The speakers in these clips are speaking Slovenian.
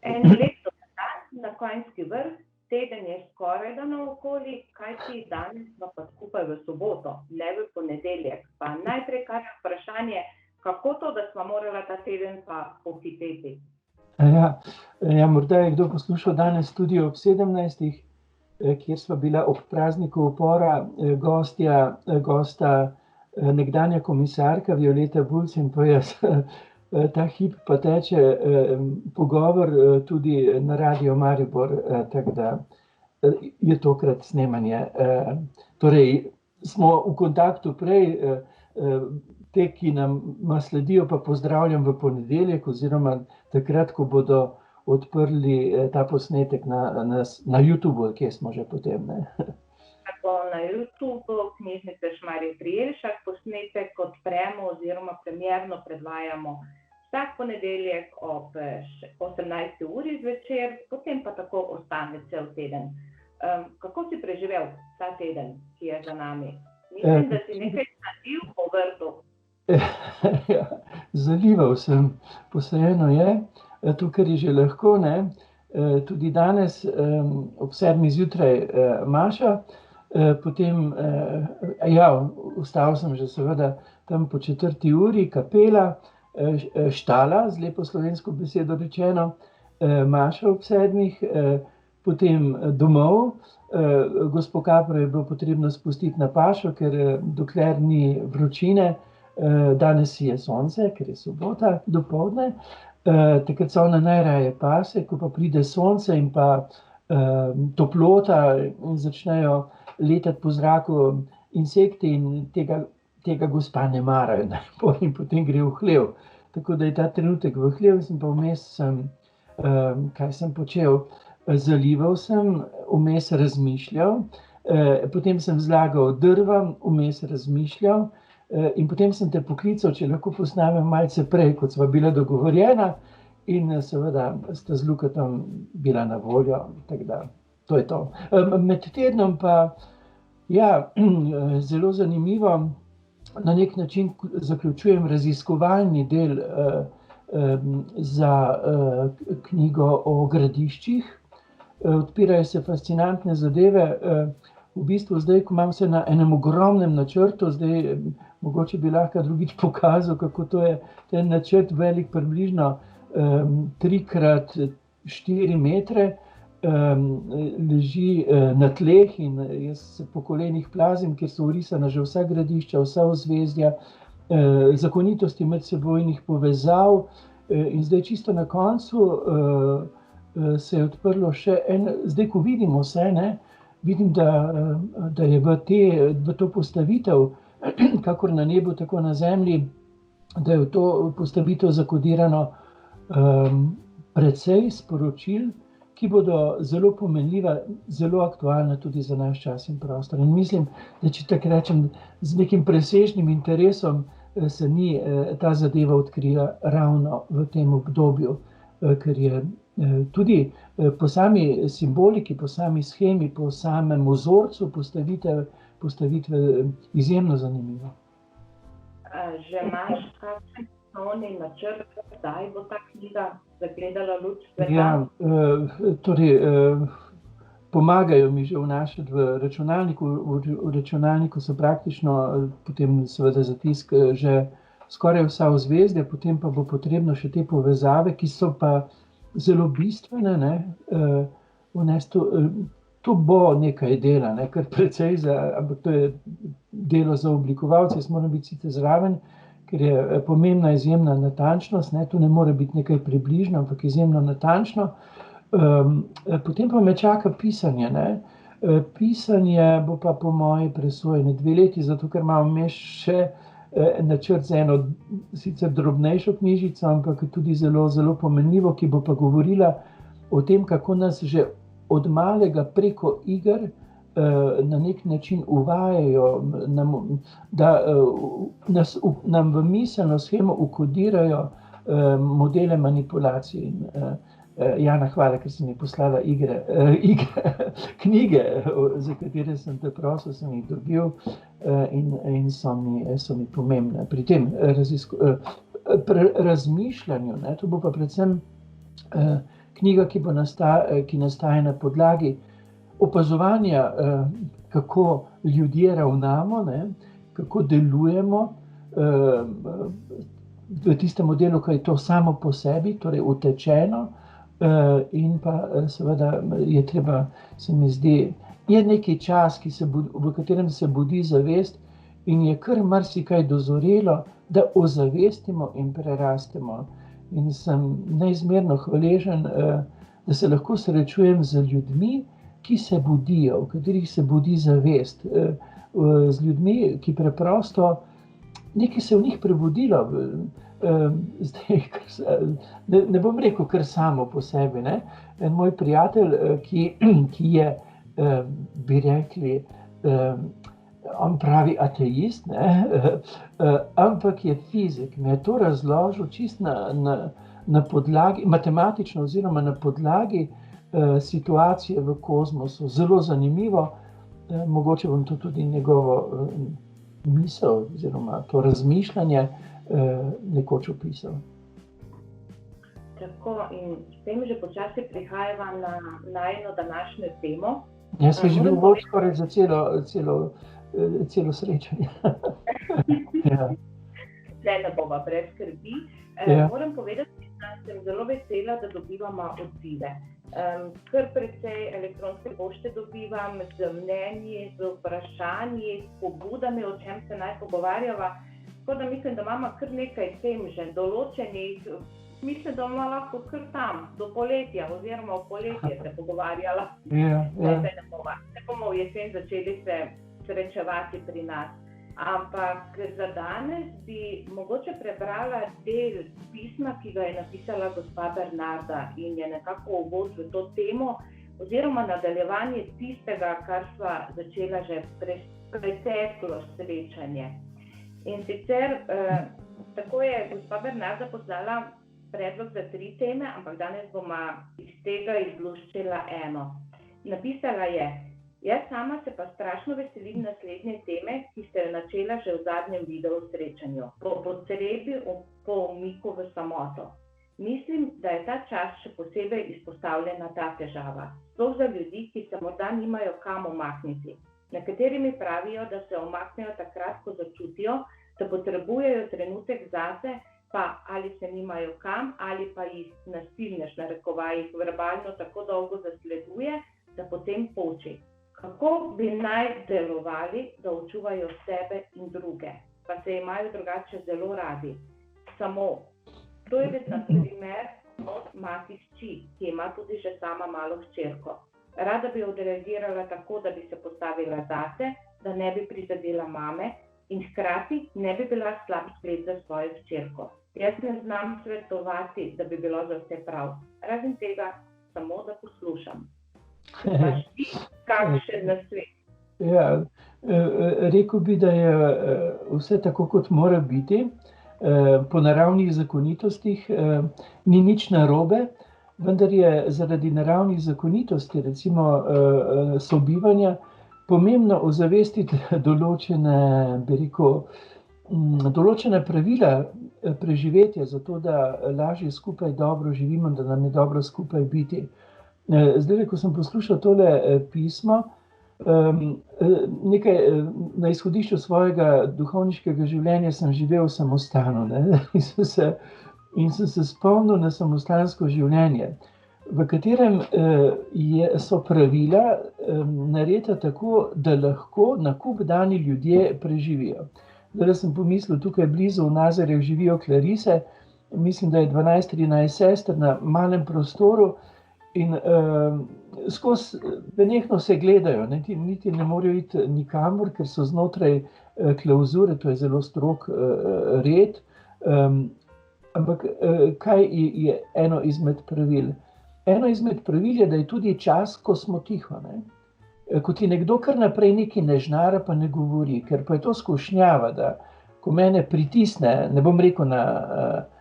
En leto na konjski vrh, teden je skoraj da naokoli, kaj ti danes smo pa skupaj v soboto, ne v ponedeljek. Pa najprej kar je vprašanje, kako to, da smo morala ta teden pa pohiteti? Ja, morda je kdo poslušal danes tudi ob 17, kjer sva bila ob prazniku upora gosta nekdanja komisarka Violeta Bulc in pa jaz. Ta hip pa teče pogovor tudi na Radio Maribor, tako da je tokrat snemanje. Torej, smo v kontaktu prej, te, ki nam sledijo, pa pozdravljam v ponedeljek oziroma takrat, ko bodo odprli ta posnetek na YouTubeu, kje smo že potem, ne. Tako na YouTubeu Knjižnice Šmarje pri Jelšah posnetek odpremo oziroma premierno predvajamo vsak ponedeljek ob 18. uri zvečer, potem pa tako ostane cel teden. Kako si preživel ta teden, ki je za nami? Mislim, da si nekaj sadil po vrtu. Ja, zalival sem, posajeno je, to, kar je že lahko, ne. Tudi danes ob 7. zjutraj maša, potem, vstal sem že seveda tam po 4. uri, kapela, štala, z lepo slovensko besedo rečeno, maša ob 7, potem domov, gospo Kapro je bilo potrebno spustiti na pašo, ker dokler ni vročine, danes je sonce, ker je sobota dopoldne, takrat se ona najraje pase, ko pa pride sonce in pa toplota in začnejo letati po zraku insekti in tega gospa ne mara, in potem gre v hlev. Tako da je ta trenutek v hlev, sem pa vmes kaj sem počel? Zalival sem, vmes razmišljal, potem sem zlagal drva, vmes razmišljal, in potem sem te poklical, če lahko posnamem malce prej, kot sva bila dogovorjena, in seveda sta z Lukatom bila na voljo, tako da to je to. Med tednom pa, ja, zelo zanimivo, na nek način zaključujem raziskovalni del za knjigo o gradiščih. Odpirajo se fascinantne zadeve, v bistvu zdaj, ko imam vse na enem ogromnem načrtu, zdaj mogoče bi lahko drugič pokazal, kako to je, ten načrt velik približno 3x4 metre, leži na tleh in jaz se po kolenih plazim, kjer so vrisana že vsa gradišča, vsa ozvezdja, zakonitosti medsebojnih povezav, in zdaj čisto na koncu se je odprlo še zdaj, ko vidim vse, ne, vidim, da je v to postavitev, kakor na nebu, tako na zemlji, da je v to postavitev zakodirano precej sporočil, ki bodo zelo pomenljiva, zelo aktualna tudi za naš čas in prostor. In mislim, da če tako rečem, z nekim presežnim interesom se ni ta zadeva odkrila ravno v tem obdobju, ker je tudi po sami simboliki, po sami shemi, po samem vzorcu postavitve izjemno zanimivo. Že imaš kakšen osnovni načrt, kdaj bo ta knjiga zagledala luč sveta? Ja, torej, pomagajo mi že vnašati v računalniku, v računalniku so praktično potem seveda za tisk že skoraj vsa ozvezdja, potem pa bo potrebno še te povezave, ki so pa zelo bistvene, ne, vnesti. To bo nekaj dela, ne, kar precej ampak to je delo za oblikovalce, jaz moram biti sicer zraven, ker je pomembna izjemna natančnost, ne, tu ne more biti nekaj približno, ampak izjemno natančno. Potem pa me čaka pisanje, ne. Pisanje bo pa po moji presoji 2 leti, zato ker imam vmes še načrt za eno sicer drobnejšo knjižico, ampak tudi zelo, zelo pomenljivo, ki bo pa govorila o tem, kako nas že od malega preko iger na nek način uvajajo, da nam v miselno shemo vkodirajo modele manipulacij. Jana, hvala, ker si mi poslala knjige, za katere sem te prosil, sem jih dobil in so mi pomembne. Pri tem razmišljanju, ne, to bo pa predvsem knjiga, ki nastaja na podlagi opazovanja, kako ljudje ravnamo, ne, kako delujemo, v tistem delu, ko je to samo po sebi, torej utečeno, in pa seveda je treba, se mi zdi, je neki čas, v katerem se budi zavest in je kar marsikaj dozorelo, da ozavestimo in prerastemo. In sem neizmerno hvaležen, da se lahko srečujem z ljudmi, ki se budijo, v katerih se budi zavest, z ljudmi, ki preprosto nekaj se v njih prebudilo. Zdaj, ne bom rekel kar samo po sebi, ne. En moj prijatelj, ki je, bi rekli, on pravi ateist, ne, ampak je fizik, mi je to razložil čisto na podlagi, matematično oziroma na podlagi situacije v kozmosu. Zelo zanimivo, mogoče bom to tudi njegovo misel oziroma to razmišljanje nekoč opisal. Tako, in s tem že počasi prihajava na najino današnjo temo. Jaz sem že bil skoraj za celo srečanje. Ja. Ne bova brez skrbi. Moram povedati, da sem zelo vesela, da dobivamo odzive. Kar precej elektronske pošte dobivam z mnenji, z vprašanji, s pobudami, o čem se naj pogovarjava. Tako da mislim, da imamo kar nekaj tem že določenih. Mislim, da bomo lahko kar tam, do poletja oziroma v poletje se pogovarjala. Ne bomo v jesen začeli se srečevati pri nas. Ampak za danes bi mogoče prebrala del pisma, ki ga je napisala gospa Bernarda in je nekako uvod v to temo oziroma nadaljevanje tistega, kar sva začela že preteklo srečanje. In sicer tako je gospa Bernarda poslala predlog za 3 teme, ampak danes bova iz tega izluščila eno. Napisala je: jaz sama se pa strašno veselim naslednje teme, ki ste jo načela že v zadnjem video srečanju, po potrebi po umiku v samoto. Mislim, da je ta čas še posebej izpostavljena ta težava, sploh za ljudi, ki se morda nimajo kam umakniti. Nekateri mi pravijo, da se umaknejo takrat, ko začutijo, da potrebujejo trenutek zase, pa ali se nimajo kam, ali pa jih nasilnež, narekovajih, verbalno tako dolgo zasleduje, da potem poči. Kako bi naj delovali, da očuvajo sebe in druge, pa se imajo drugače zelo radi. Samo, to je na primer od mati hči, ki ima tudi že sama malo hčerko. Rada bi odreagirala tako, da bi se postavila zase, da ne bi prizadela mame in hkrati ne bi bila slab zgled za svojo hčerko. Jaz ne znam svetovati, da bi bilo za vse prav. Razen tega, samo da poslušam. Imaš ti kakšen nasvet? Ja, rekel bi, da je vse tako, kot mora biti, po naravnih zakonitostih, ni nič narobe, vendar je zaradi naravnih zakonitosti, recimo sobivanja, pomembno ozavestiti določene pravila preživetja, zato da lažje skupaj dobro živimo, da nam je dobro skupaj biti. Zdaj, ko sem poslušal tole pismo, nekaj na izhodišču svojega duhovniškega življenja sem živel v samostanu, ne? In sem se spomnil na samostansko življenje, v katerem so pravila narejena tako, da lahko na kup dani ljudje preživijo. Zdaj sem pomislil, tukaj blizu v Nazarjah živijo klarise, mislim, da je 12-13 sester na malem prostoru in skozi nenehno se gledajo, niti ne morejo iti nikamor, ker so znotraj klavzure, to je zelo strog red. Ampak kaj je eno izmed pravil? Eno izmed pravil je, da je tudi čas, ko smo tiho, ne? Ko ti nekdo kar naprej nekaj ne žnara, pa ne govori, ker pa je to skušnjava, da ko mene pritisne, ne bom rekel na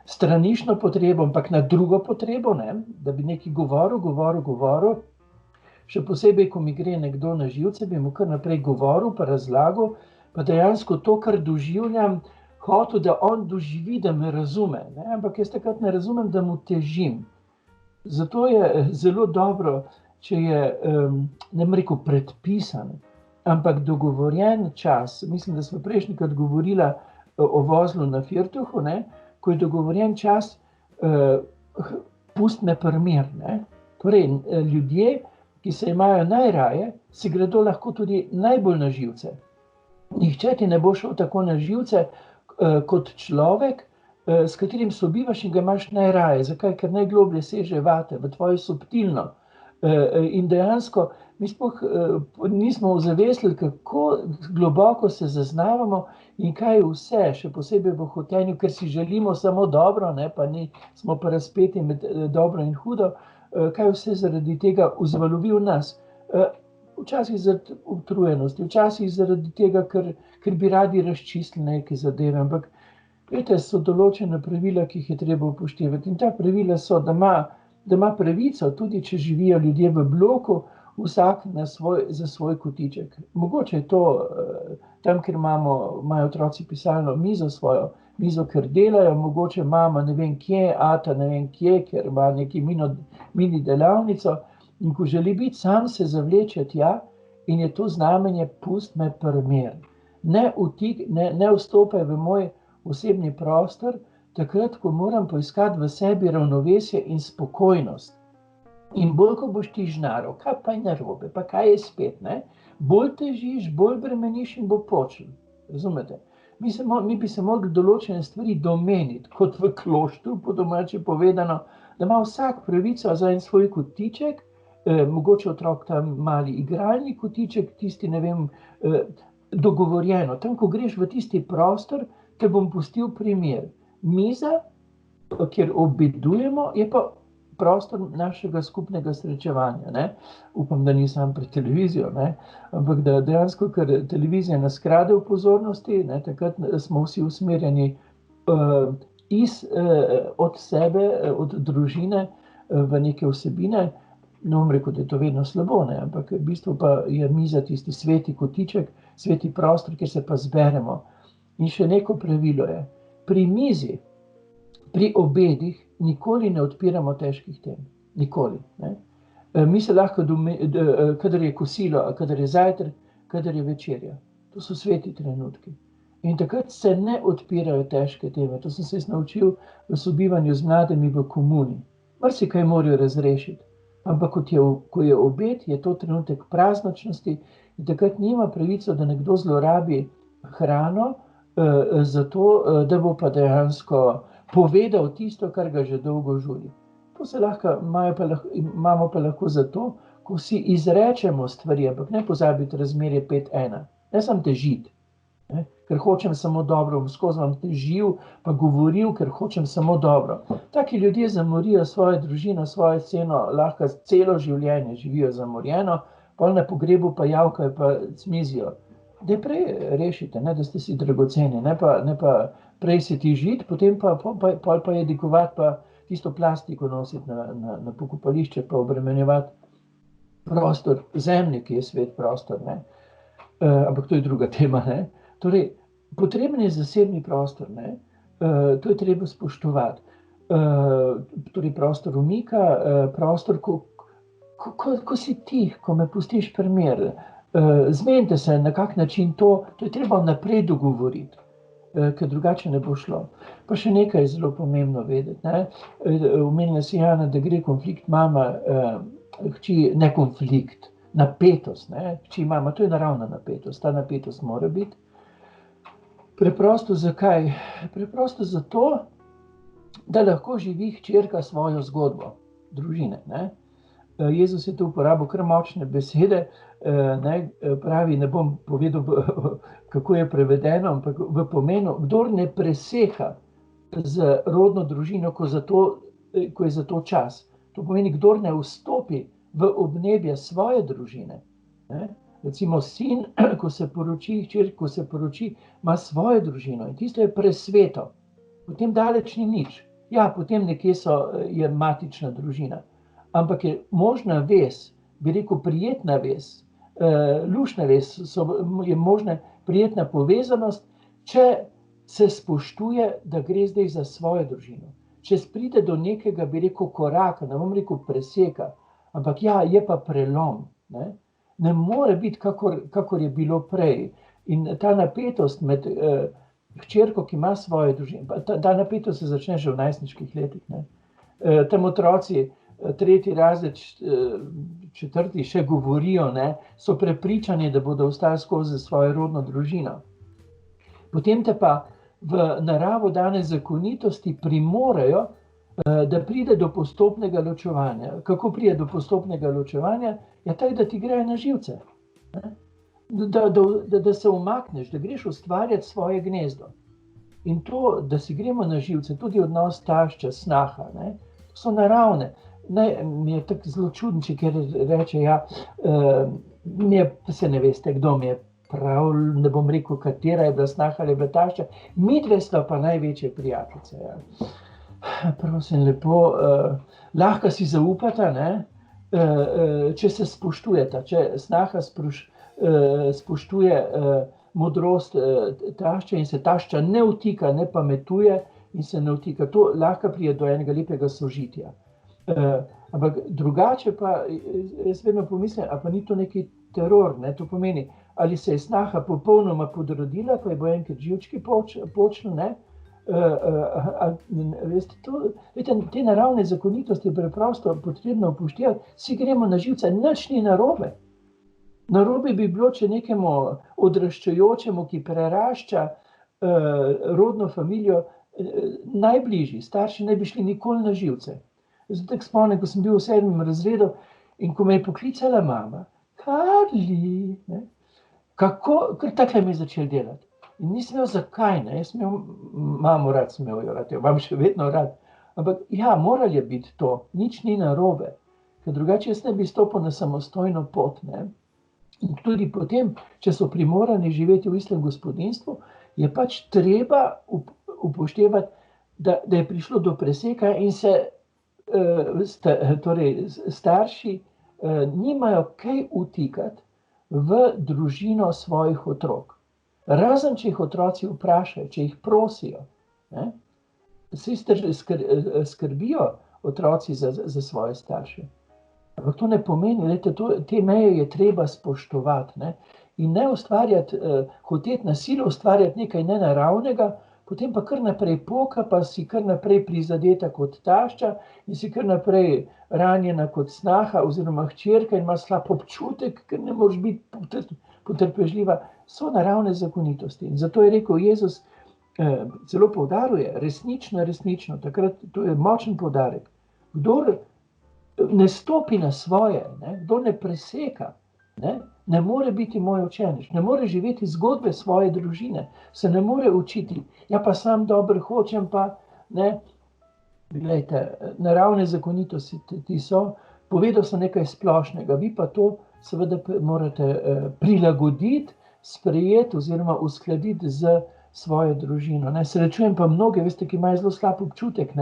straniščno potrebo, ampak na drugo potrebo, ne? Da bi nekaj govoril, še posebej, ko mi gre nekdo na živce, bi mu kar naprej govoril, pa razlagal, pa dejansko to, kar doživljam, hotel, da on doživi, da me razume, ne? Ampak jaz takrat ne razumem, da mu težim. Zato je zelo dobro, če je, ne bom rekel predpisan, ampak dogovorjen čas. Mislim, da smo prejšnjikrat govorila o vozlu na Firtohu, ne, ko je dogovorjen čas, pusti me pri miru, ne. Torej, ljudje, ki se imajo najraje, si gredo lahko tudi najbolj na živce. Nihče ti ne bo šel tako na živce, kot človek, s katerim sobivaš in ga imaš najraje. Zakaj? Ker najgloblje seže vate, v tvoje subtilno. In dejansko mi sploh nismo ozavestili, kako globoko se zaznavamo in kaj vse, še posebej v hotenju, ker si želimo samo dobro, ne, pa smo pa razpeti med dobro in hudo, kaj vse zaradi tega vzvalovi v nas. Včasih zaradi utrujenosti, včasih zaradi tega, ker bi radi razčistili neke zadeve, ampak glejte, so določena pravila, ki jih je treba upoštevati. In ta pravila so, da ima pravico, tudi če živijo ljudje v bloku, vsak za svoj kotiček. Mogoče je to tam, kjer imajo otroci pisalno mizo, svojo mizo, ker delajo, mogoče mama ne vem kje, ata ne vem kje, ker ima neki mini delavnico. In ko želi biti sam, se zavleče tja in je to znamenje pusti me pri miru. Ne vstopaj v moj osebni prostor, takrat, ko moram poiskati v sebi ravnovesje in spokojnost. In bolj, ko boš ti žnaral, kaj pa je narobe, pa kaj je spet, ne? Bolj težiš, bolj bremeniš in bo počel. Razumete? Mi bi se morali določene stvari domeniti, kot v kloštru, po domače povedano, da ima vsak pravico za en svoj kotiček, mogoče otrok tam mali igralni kotiček, tisti, ne vem, dogovorjeno. Tam, ko greš v tisti prostor, te bom pustil primer. Miza, kjer obedujemo, je pa prostor našega skupnega srečevanja, ne. Upam, da nisem pred televizijo, ne, ampak da dejansko, ker televizija nas krade v pozornosti, ne, takrat smo vsi usmerjeni od sebe, od družine v neke vsebine. Ne bom rekel, da je to vedno slabo, ne, ampak v bistvu pa je miza tisti sveti kotiček, sveti prostor, kjer se pa zberemo. In še neko pravilo je, pri mizi, pri obedih nikoli ne odpiramo težkih tem. Nikoli, ne. Mi se lahko, kadar je kosilo, kadar je zajtrk, kadar je večerja. To so sveti trenutki. In takrat se ne odpirajo težke teme. To sem se naučil v sobivanju z mladimi v komuni. Marsikaj morajo razrešiti. Ampak ko je obed, je to trenutek prazničnosti in takrat nima pravico, da nekdo zlorabi hrano, zato, da bo pa dejansko povedal tisto, kar ga že dolgo žuli. To imamo pa lahko zato, ko si izrečemo stvari, ampak ne pozabiti razmerje 5:1. Ne samo težiti, ne, ker hočem samo dobro, skozi vam težil, pa govoril, ker hočem samo dobro. Taki ljudje zamorijo svojo družino, svojo ceno, lahko celo življenje živijo zamorjeno, pol na pogrebu pa javkajo pa cmizijo. Daj prej rešite, ne, da ste si dragoceni, ne pa prej se ti žiti, potem pa jedikovati, pa tisto plastiko nositi na pokopališče, pa obremenjevati prostor zemlje, ki je svet prostor, ne. Ampak to je druga tema, ne. Torej, potreben je zasebni prostor, ne. To je treba spoštovati. Torej, prostor umika, prostor, ko si tih, ko me pustiš pri miru. Zmenite se, na kak način to je treba naprej dogovoriti, ker drugače ne bo šlo. Pa še nekaj je zelo pomembno vedeti, ne. Omenila si, Jana, da gre konflikt mama, hči, ne konflikt, napetost, ne. Hči, mama, to je naravna napetost, ta napetost mora biti. Preprosto zakaj? Preprosto zato, da lahko živi hčerka svojo zgodbo družine, ne. Jezus je tu uporabil kar močne besede, ne, pravi, ne bom povedal, kako je prevedeno, ampak v pomenu, kdor ne preseha z rodno družino, ko je za to čas. To pomeni, kdor ne vstopi v obnebje svoje družine, ne. Recimo sin, ko se poroči, hčer, ko se poroči, ima svojo družino in tisto je presveto. Potem daleč ni nič. Ja, potem nekje je matična družina. Ampak je možna vez, bi rekel prijetna vez, luštna vez, je možna prijetna povezanost, če se spoštuje, da gre zdaj za svojo družino. če pride do nekega, bi rekel, koraka, ne bom rekel preseka, ampak ja, je pa prelom. Ne more biti, kakor je bilo prej. In ta napetost med hčerko, ki ima svojo družino, ta napetost se začne že v najstniških letih. Tam otroci, 3. razred, 4. še govorijo, so prepričani, da bodo ostali skozi svojo rodno družino. Potem te pa v naravo dane zakonitosti primorejo, da pride do postopnega ločevanja. Kako pride do postopnega ločevanja? Ja, tako, da ti grejo na živce. Da se umakneš, da greš ustvarjati svoje gnezdo. In to, da si gremo na živce, tudi odnos tašča, snaha, so naravne. Mi je tako zelo čudno, če kjer reče, ja, se ne veste, kdo mi je prav, ne bom rekel, katera je bila snaha ali je bila tašča, midve sta pa največje prijateljice. Ja. Prosim lepo, lahko si zaupata, če se spoštujeta, če snaha spoštuje modrost tašče in se tašča ne vtika, ne pametuje in se ne vtika. To lahko pride do enega lepega sožitja. Ampak drugače pa, jaz vedno pomislim, a pa ni to neki teror, to pomeni, ali se je snaha popolnoma podrodila, pa je bo enkrat živčki počel, te naravne zakonitosti je preprosto potrebno upoštevati, vsi gremo na živce, nič ni narobe. Narobe bi bilo, če nekemu odraščajočemu, ki prerašča rodno familijo, najbližji starši ne bi šli nikoli na živce. Jaz tako spomnim, ko sem bil v 7. razredu in ko me je poklicala mama, Karli, kar takle mi je začel delati. In nisem imel zakaj, jaz sem mamo rad, sem jo rad, jo imam še vedno rad. Ampak ja, moral je biti to, nič ni narobe, ker drugače jaz ne bi stopil na samostojno pot. In tudi potem, če so primorani živeti v istem gospodinjstvu, je pač treba upoštevati, da je prišlo do preseka in se starši nimajo kaj vtikati v družino svojih otrok. Razen, če jih otroci vprašajo, če jih prosijo. Vsi skrbijo otroci za svoje starše. Ampak to ne pomeni, te meje je treba spoštovati. In ne ustvarjati, hoteti na silo ustvarjati nekaj nenaravnega, potem pa kar naprej poka, pa si kar naprej prizadeta kot tašča in si kar naprej ranjena kot snaha oziroma hčerka in ima slab občutek, ker ne moreš biti potrpežljiva. So naravne zakonitosti. In zato je rekel Jezus, celo poudaruje, resnično, takrat to je močen poudarek. Kdor ne stopi na svoje, kdor ne preseka, ne more biti moj učenec, ne more živeti zgodbe svoje družine, se ne more učiti. Ja, pa sam dobro hočem, pa Glejte, naravne zakonitosti so, povedal sem nekaj splošnega, vi pa to seveda morate prilagoditi, sprejeti oziroma uskladiti z svojo družino. Srečujem pa mnoge, veste, ki imajo zelo slab občutek,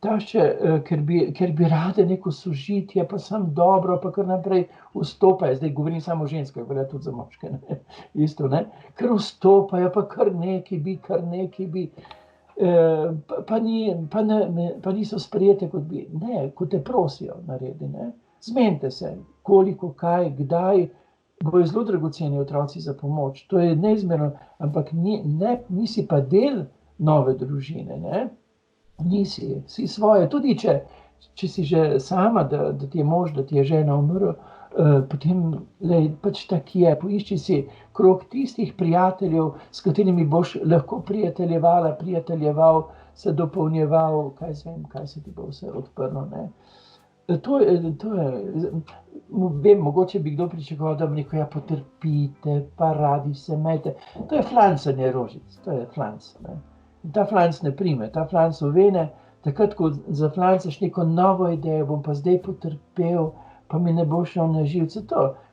tašče, ker bi rade neko sožitje, pa sem dobro, pa kar naprej vstopajo. Zdaj govorim samo o ženskah, velja tudi za moške, isto, ker vstopajo, pa kar neki bi. Pa niso sprejete, kot bi. Ne, kot te prosijo naredi. Zmenite se, koliko, kaj, kdaj, bojo zelo dragoceni otroci za pomoč. To je neizmerno, ampak nisi pa del nove družine. Nisi, si svoje. Tudi če si že sama, da ti je mož, da ti je žena umrl, potem pač tak je. Poišči si krog tistih prijateljev, s katerimi boš lahko prijateljeval, se dopolnjeval, kaj se ti bo vse odprlo. To je, vem, mogoče bi kdo pričakoval, da bi rekel, ja, potrpite, pa radi se imejte. To je flancanje rožic, to je flanc. In ta flanc ne prime, ta flanc uvene, takrat, ko zaflancaš neko novo idejo, bom pa zdaj potrpel, pa mi ne bo šel na živce.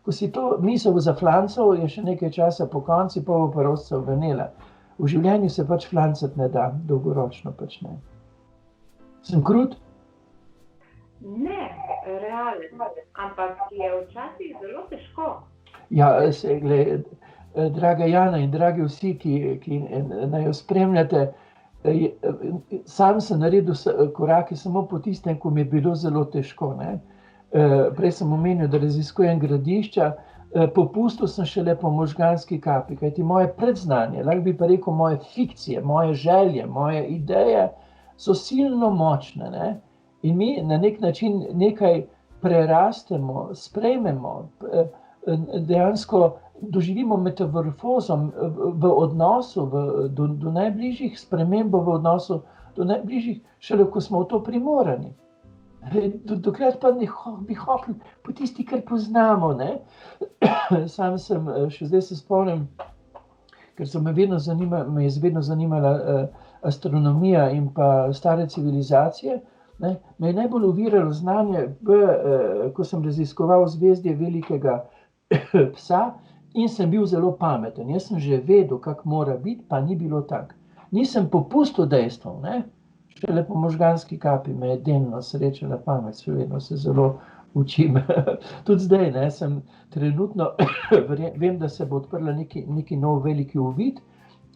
Ko si to misel zaflancal, je še nekaj časa po konci, pa bo pa rosca uvenela. V življenju se pač flancati ne da, dolgoročno pač ne. Sem krut? Ne, realen, ampak je včasih zelo težko. Ja, draga Jana in dragi vsi, ki naj jo spremljate, Sam sem naredil korake samo po tistem, ko mi je bilo zelo težko, ne. Prej sem omenil, da raziskujem gradišča, popustil sem šele po možganski kapi, kajti moje predznanje, lahko bi pa rekel moje fikcije, moje želje, moje ideje so silno močne, ne. In mi na nek način nekaj prerastemo, sprejmemo, dejansko doživimo metamorfozo v odnosu do najbližjih, spremembo v odnosu do najbližjih, šele ko smo v to primorani. Dokler pa bi hoteli po tisti, kar poznamo, ne. Sam sem, še zdaj se spomnim, ker me je vedno zanimala astronomija in pa stare civilizacije, ne, me je najbolj oviralo znanje, ko sem raziskoval zvezdje velikega psa in sem bil zelo pameten. Jaz sem že vedel, kako mora biti, pa ni bilo tako. Nisem popustil dejstvom, ne. Šele po možganski kapi me je delno srečala pamet, še vedno se zelo učim. Tudi zdaj, ne, sem trenutno, vem, da se bo odprla neki nov veliki uvid,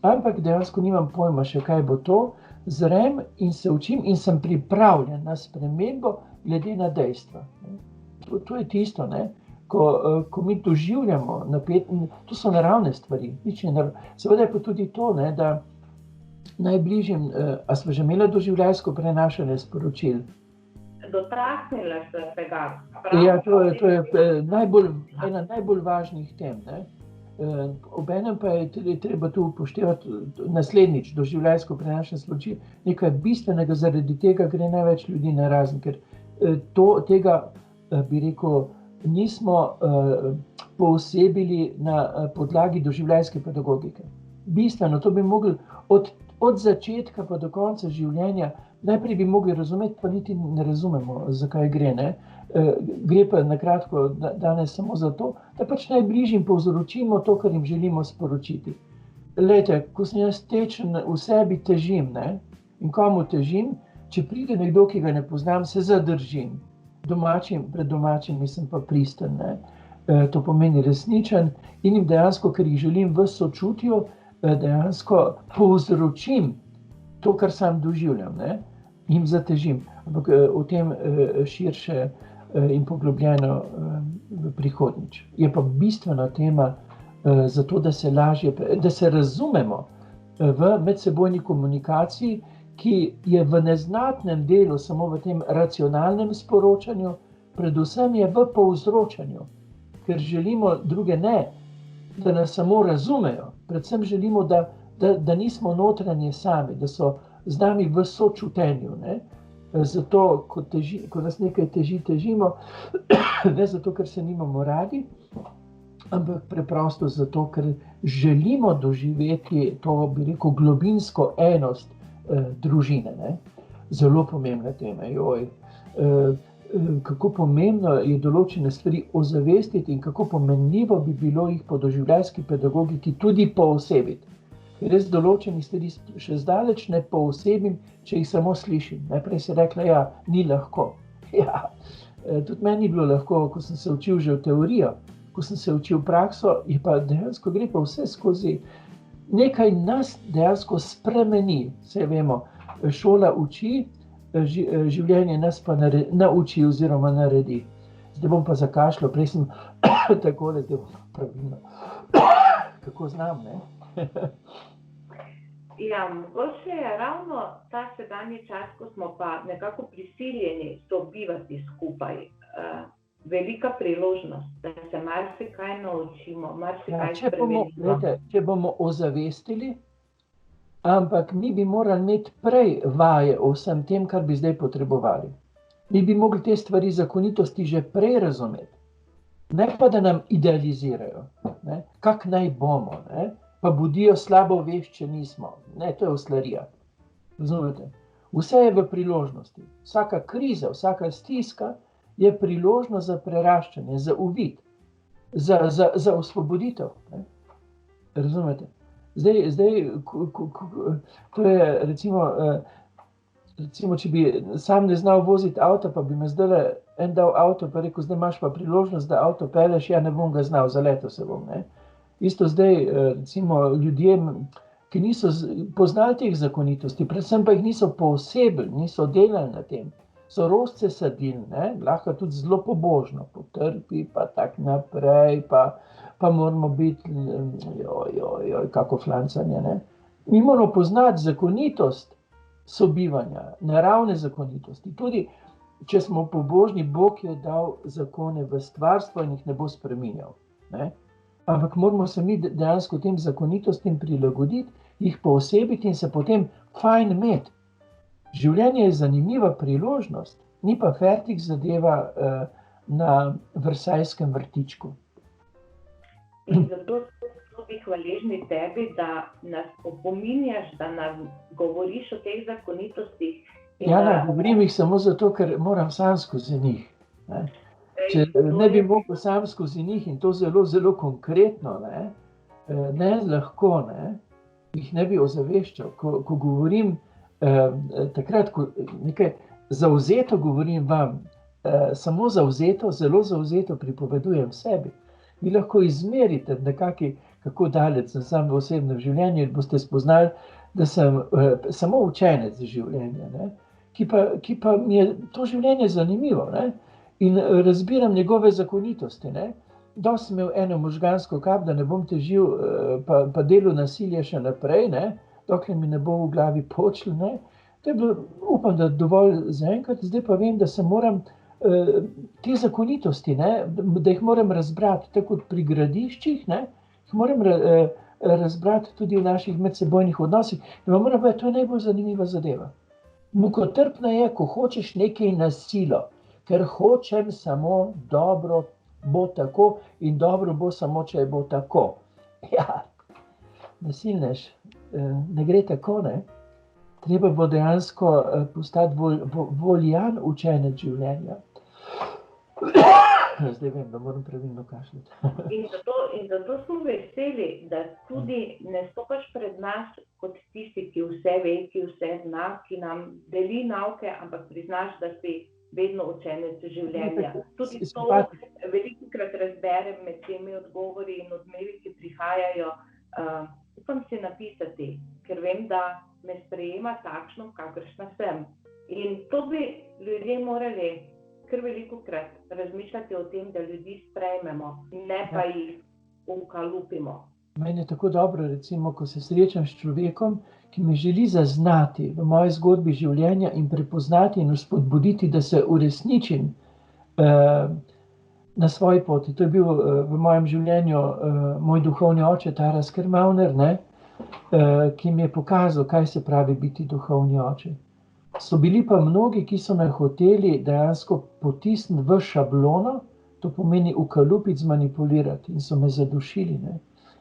ampak dejansko nimam pojma še, kaj bo to. Zrem in se učim in sem pripravljen na spremembo glede na dejstva. To je tisto, ne, ko mi doživljamo to so naravne stvari. Seveda je pa tudi to, ne, da najbližjim, a smo že imeli doživljajsko prenašanje sporočil? Dotaknila se tega. Ja, to je ena najbolj važnih tem, ne. Obenem pa je treba tu upoštevati naslednjič doživljajsko prenašanje sporočil, nekaj bistvenega, zaradi tega gre največ ljudi narazen, ker tega, bi rekel, nismo poosebili na podlagi doživljajske pedagogike. Bistveno, to bi mogli od začetka pa do konca življenja, najprej bi mogli razumeti, pa niti ne razumemo, zakaj gre, ne. Gre pa na kratko danes samo za to, da pač najbližjim povzročimo to, kar jim želimo sporočiti. Glejte, ko sem jaz tečen, v sebi težim, ne, in komu težim, če pride nekdo, ki ga ne poznam, se zadržim. Pred domačimi sem pa pristen, ne. To pomeni resničen in jim dejansko, ker jih želim v sočutju, dejansko povzročim to, kar sam doživljam, ne, jim zatežim. Ampak o tem širše in poglobljeno v prihodnjič. Je pa bistvena tema zato, da se razumemo v medsebojni komunikaciji, ki je v neznatnem delu samo v tem racionalnem sporočanju, predvsem je v povzročanju, ker želimo druge ne, da nas samo razumejo, predvsem želimo, da nismo notranje sami, da so z nami v sočutenju, ne. Zato, ko nas nekaj težimo, ne zato, ker se nimamo radi, ampak preprosto zato, ker želimo doživeti to, bi rekel, globinsko enost družine, ne. Zelo pomembna tema, kako pomembno je določene stvari ozavestiti in kako pomenljivo bi bilo jih po doživljajski pedagogiki tudi poosebiti. Res določenih stvari še zdaleč ne poosebim, če jih samo slišim. Najprej si rekla, ja, ni lahko. Ja, tudi meni ni bilo lahko, ko sem se učil že v teorijo, ko sem se učil prakso, je pa dejansko gre pa vse skozi. Nekaj nas dejansko spremeni, saj vemo, šola uči, življenje nas pa nauči oziroma naredi. Zdaj bom pa zakašljal, prej sem takole, zdaj bom pravilno. Kako znam, ne? Ja, mogoče je ravno ta sedanji čas, ko smo pa nekako prisiljeni sobivati skupaj, velika priložnost, da se marsikaj naučimo, marsikaj spremenimo. Če bomo ozavestili, ampak mi bi morali imeti prej vaje o vsem tem, kar bi zdaj potrebovali. Mi bi mogli te stvari zakonitosti že prej razumeti. Ne pa, da nam idealizirajo, ne, kak naj bomo, ne, pa budijo slabo vest, če nismo. Ne, to je oslarija. Razumete? Vse je v priložnosti. Vsaka kriza, vsaka stiska je priložnost za preraščanje, za uvid, za osvoboditev. Ne? Razumete? Zdaj, to je recimo, če bi sam ne znal voziti avto, pa bi me zdaj en dal avto, pa rekel, zdaj imaš pa priložnost, da avto peleš, ja ne bom ga znal, zaletel se bom, ne. Isto zdaj, recimo, ljudje ki niso poznali teh zakonitosti, predvsem pa jih niso poosebili, niso delali na tem. So rožce sadili, lahko tudi zelo pobožno, potrpi, pa tako naprej, pa moramo biti, kako flancanje, ne. Mi moramo poznati zakonitost sobivanja, naravne zakonitosti. Tudi, če smo pobožni, Bog je dal zakone v stvarstvo in jih ne bo spreminjal, ne. Ampak moramo se mi dejansko tem zakonitostim prilagoditi, jih poosebiti in se potem fajn imeti. Življenje je zanimiva priložnost, ni pa fertik zadeva na Versajskem vrtičku. In zato smo tudi hvaležni tebi, da nas opominjaš, da nam govoriš o teh zakonitostih. Ja, govorim jih samo zato, ker moram sam skozi njih. Ne? Če ne bi mogel sam skozi njih in to zelo, zelo konkretno, ne lahko, jih ne bi ozaveščal. Ko govorim, takrat, ko nekaj zavzeto govorim vam, samo zavzeto, zelo zavzeto pripovedujem sebi. Vi lahko izmerite nekako, kako daleč sem sam v osebnem življenju in boste spoznali, da sem samo učenec življenja, ki pa mi je to življenje zanimivo, in razbiram njegove zakonitosti. Dosti sem imel eno možgansko kap, da ne bom težil pa delal nasilje še naprej, dokler mi ne bo v glavi počlo. To je bilo, upam, da dovolj zaenkrat, zdaj pa vem, da se moram te zakonitosti, da jih moram razbrati, tako kot pri gradiščih, jih moram razbrati tudi v naših medsebojnih odnosih. In vam moram povedati, to je najbolj zanimiva zadeva. Mukotrpna je, ko hočeš nekaj na silo, ker hočem samo dobro, bo tako in dobro bo samo, če bo tako. Ja, nasilnež, ne gre tako, Treba bo dejansko postati voljan učenec življenja. Zdaj vem, da moram pravilno kašljati. In zato smo veseli, da tudi ne stopaš pred nas kot tisti, ki vse ve, ki vse zna, ki nam deli nauke, ampak priznaš, da si vedno učenec življenja. Tudi to velikokrat razberem med temi odgovori in odmevi, ki prihajajo. Upam si napisati, ker vem, da me sprejema takšno, kakršna sem. In to bi ljudje morali kar velikokrat razmišljati o tem, da ljudi sprejmemo, ne pa jih ukalupimo. Meni je tako dobro, recimo, ko se srečam s človekom, ki me želi zaznati v moji zgodbi življenja in prepoznati in spodbuditi, da se uresničim na svoji poti. To je bil v mojem življenju moj duhovni oče, Taras Krmavner, ki mi je pokazal, kaj se pravi biti duhovni oče. So bili pa mnogi, ki so me hoteli dejansko potisniti v šablono, to pomeni ukalupiti, zmanipulirati, in so me zadušili.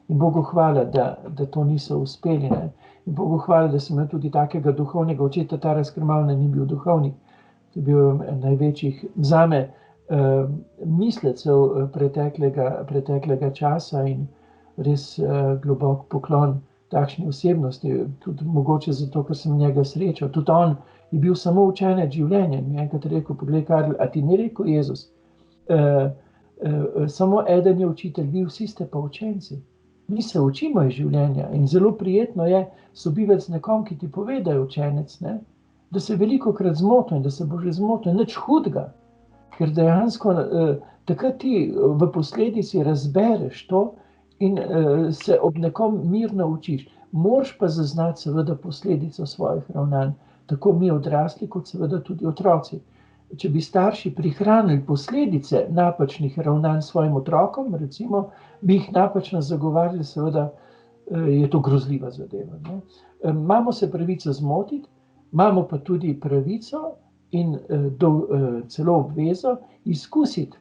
In Bogu hvala, da to niso uspeli. In Bogu hvala, da sem imel tudi takega duhovnega očeta. Taras Krmavner ni bil duhovnik, to je bil največjih zame mislecev preteklega časa in res globok poklon takšni osebnosti, tudi mogoče zato, ker sem njega srečal. Tudi on je bil samo učenec življenja in mi je enkrat rekel, poglej, Karl, a ti ni rekel Jezus, samo eden je učitelj, vi vsi ste pa učenci. Mi se učimo iz življenja in zelo prijetno je sobivati z nekom, ki ti pove, da je učenec, da se velikokrat zmotil in da se bo že zmotil, nič hudega, ker dejansko takrat ti v posledici razbereš to in se ob nekom mirno učiš. Moraš pa zaznati seveda posledico svojih ravnanj, tako mi odrasli, kot seveda tudi otroci. Če bi starši prihranili posledice napačnih ravnanj svojim otrokom, recimo, bi jih napačno zagovarjali, seveda je to grozljiva zadeva. Imamo se pravico zmotiti, imamo pa tudi pravico in celo obvezo izkusiti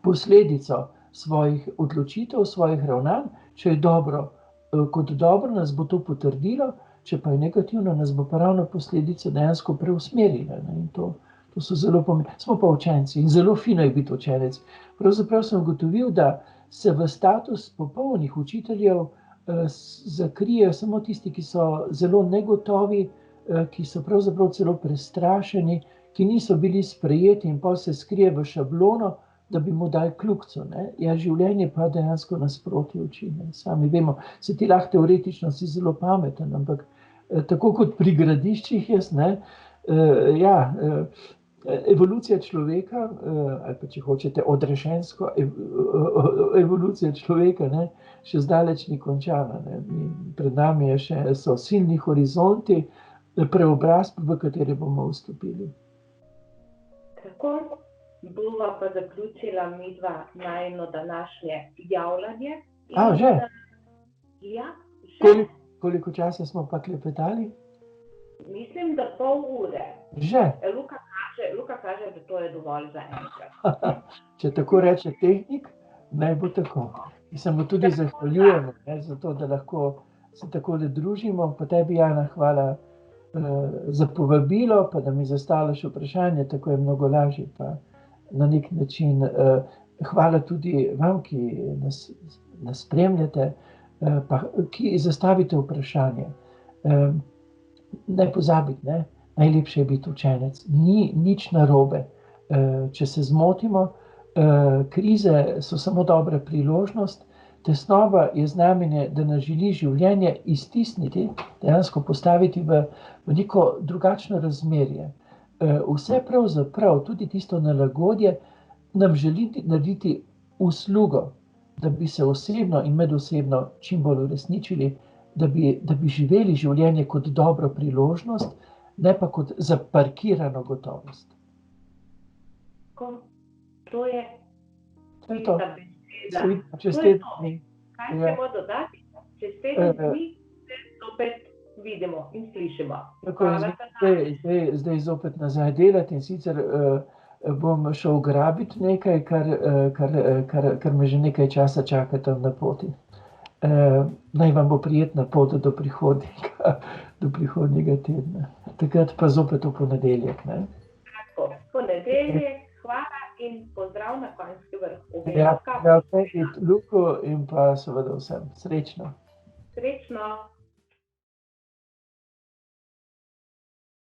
posledico svojih odločitev, svojih ravnanj. Če je dobro, kot dobro, nas bo to potrdilo, če pa je negativno, nas bo pa ravno posledice dejansko preusmerile. In to so zelo pomembni. Smo pa učenci in zelo fino je biti učenec. Pravzaprav sem ugotovil, da se v status popolnih učiteljev zakrijejo samo tisti, ki so zelo negotovi, ki so pravzaprav celo prestrašeni, ki niso bili sprejeti in potem se skrije v šablono, da bi mu dali kljukico, ne. Ja, življenje pa dejansko nasproti oči, ne. Sami vemo, se ti lahko teoretično si zelo pameten, ampak tako kot pri gradiščih jaz, ne, evolucija človeka, ali pa če hočete odrešensko evolucija človeka, ne, še zdaleč ni končana, ne. Pred nami so silni horizonti, preobrazb, v katere bomo vstopili. Tako bova pa zaključila midva najino današnje javljanje. Že? Ja, že. Koliko časa smo pa klepetali? Mislim, da pol ure. Že? Luka kaže, da to je dovolj za enkrat. Če tako reče tehnik, naj bo tako. In se mu tudi zahvaljujemo, ne, za to, da lahko se takole družimo. Pa tebi, Jana, hvala za povabilo, pa da mi zastavljaš vprašanje, tako je mnogo lažje, pa na nek način hvala tudi vam, ki nas spremljate, pa ki zastavite vprašanje. Ne pozabiti, ne, najlepše je biti učenec. Ni nič narobe, če se zmotimo, krize so samo dobra priložnost, tesnoba je znamenje, da nas želi življenje iztisniti, dejansko postaviti v neko drugačno razmerje. Vse pravzaprav, tudi tisto nelagodje, nam želi narediti uslugo, da bi se osebno in medosebno čim bolj uresničili, da bi živeli življenje kot dobro priložnost, ne pa kot zaparkirano gotovost. To je to. Čez teden dni. Kaj ćemo dodati? Čez teden dni se zopet vidimo in slišimo. Zdaj zopet nazaj delati, in sicer bom šel grabiti nekaj, kar me že nekaj časa čaka tam na poti. Naj vam bo prijetna pot do prihodnjega tedna. Takrat pa zopet v ponedeljek, ne? Tako, ponedeljek, hvala in pozdrav na Konjski vrh. Ja, Luko in pa seveda vsem. Srečno. Srečno.